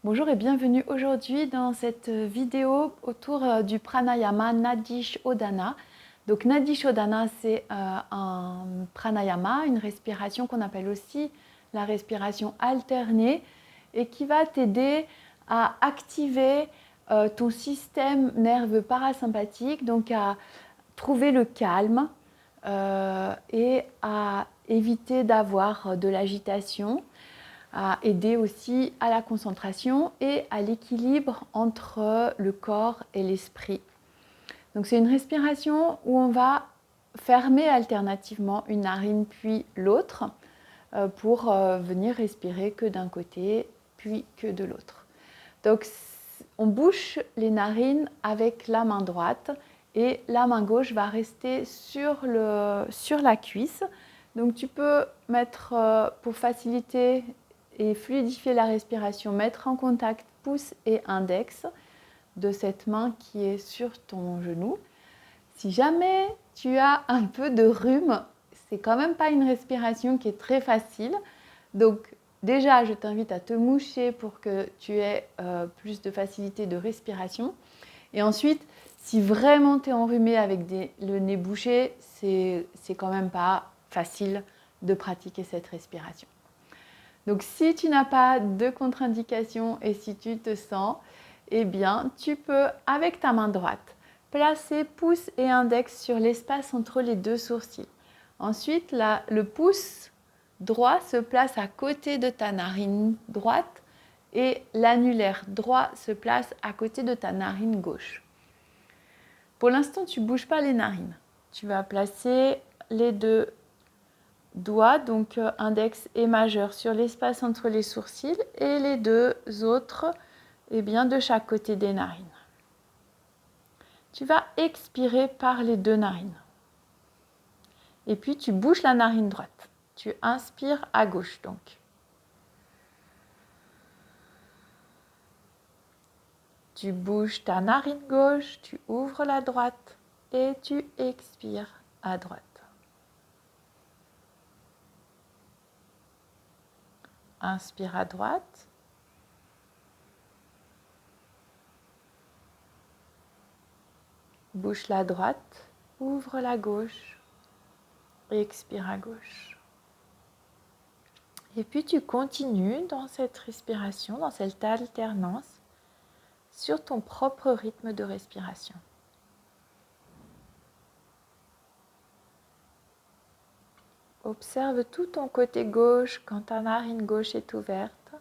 Bonjour et bienvenue aujourd'hui dans cette vidéo autour du pranayama Nadi Shodhana. Donc Nadi Shodhana, c'est un pranayama, une respiration qu'on appelle aussi la respiration alternée et qui va t'aider à activer ton système nerveux parasympathique, donc à trouver le calme et à éviter d'avoir de l'agitation, à aider aussi à la concentration et à l'équilibre entre le corps et l'esprit. Donc c'est une respiration où on va fermer alternativement une narine puis l'autre pour venir respirer que d'un côté puis que de l'autre. Donc on bouche les narines avec la main droite et la main gauche va rester sur la cuisse. Donc tu peux mettre, pour faciliter et fluidifier la respiration, mettre en contact pouce et index de cette main qui est sur ton genou. Si jamais tu as un peu de rhume, c'est quand même pas une respiration qui est très facile. Donc déjà, je t'invite à te moucher pour que tu aies plus de facilité de respiration. Et ensuite, si vraiment tu es enrhumé avec le nez bouché, c'est quand même pas facile de pratiquer cette respiration. Donc si tu n'as pas de contre-indication et si tu te sens, eh bien tu peux avec ta main droite placer pouce et index sur l'espace entre les deux sourcils. Ensuite, le pouce droit se place à côté de ta narine droite et l'annulaire droit se place à côté de ta narine gauche. Pour l'instant, tu ne bouges pas les narines. Tu vas placer les deux doigts, donc index et majeur, sur l'espace entre les sourcils et les deux autres de chaque côté des narines. Tu vas expirer par les deux narines. Et puis tu bouges la narine droite. Tu inspires à gauche donc. Tu bouges ta narine gauche, tu ouvres la droite et tu expires à droite. Inspire à droite. Bouge la droite, ouvre la gauche, expire à gauche. Et puis tu continues dans cette respiration, dans cette alternance, sur ton propre rythme de respiration. Observe tout ton côté gauche quand ta narine gauche est ouverte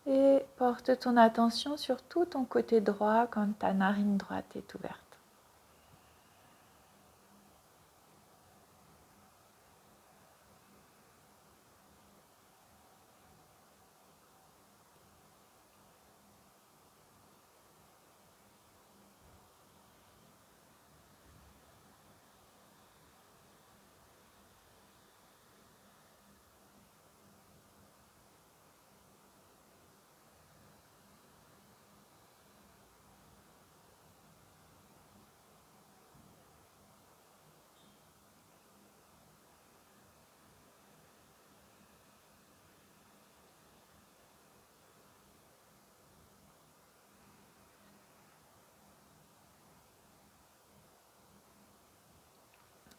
et porte ton attention sur tout ton côté droit quand ta narine droite est ouverte.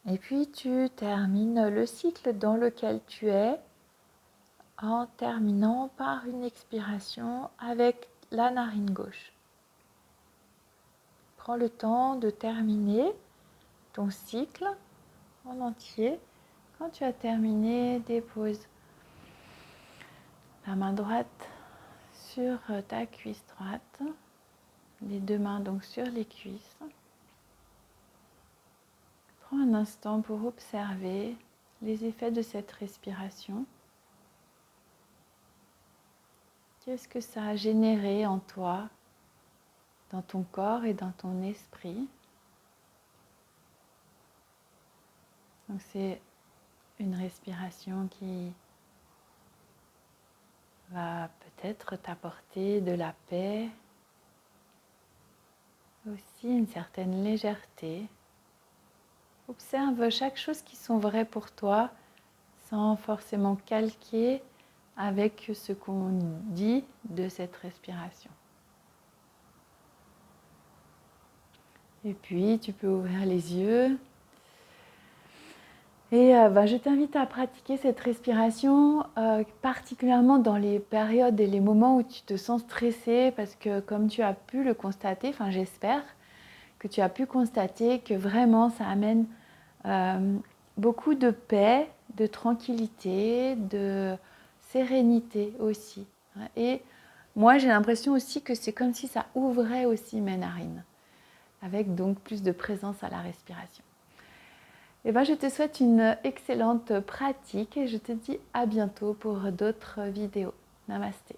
Et puis tu termines le cycle dans lequel tu es en terminant par une expiration avec la narine gauche. Prends le temps de terminer ton cycle en entier. Quand tu as terminé, dépose la main droite sur ta cuisse droite, les deux mains donc sur les cuisses. Prends un instant pour observer les effets de cette respiration. Qu'est-ce que ça a généré en toi, dans ton corps et dans ton esprit? Donc c'est une respiration qui va peut-être t'apporter de la paix, aussi une certaine légèreté. Observe chaque chose qui sont vraies pour toi sans forcément calquer avec ce qu'on dit de cette respiration. Et puis, tu peux ouvrir les yeux. Et je t'invite à pratiquer cette respiration, particulièrement dans les périodes et les moments où tu te sens stressé, parce que comme tu as pu le constater, enfin j'espère que tu as pu constater que vraiment ça amène beaucoup de paix, de tranquillité, de sérénité aussi. Et moi j'ai l'impression aussi que c'est comme si ça ouvrait aussi mes narines, avec donc plus de présence à la respiration. Je te souhaite une excellente pratique et je te dis à bientôt pour d'autres vidéos. Namasté.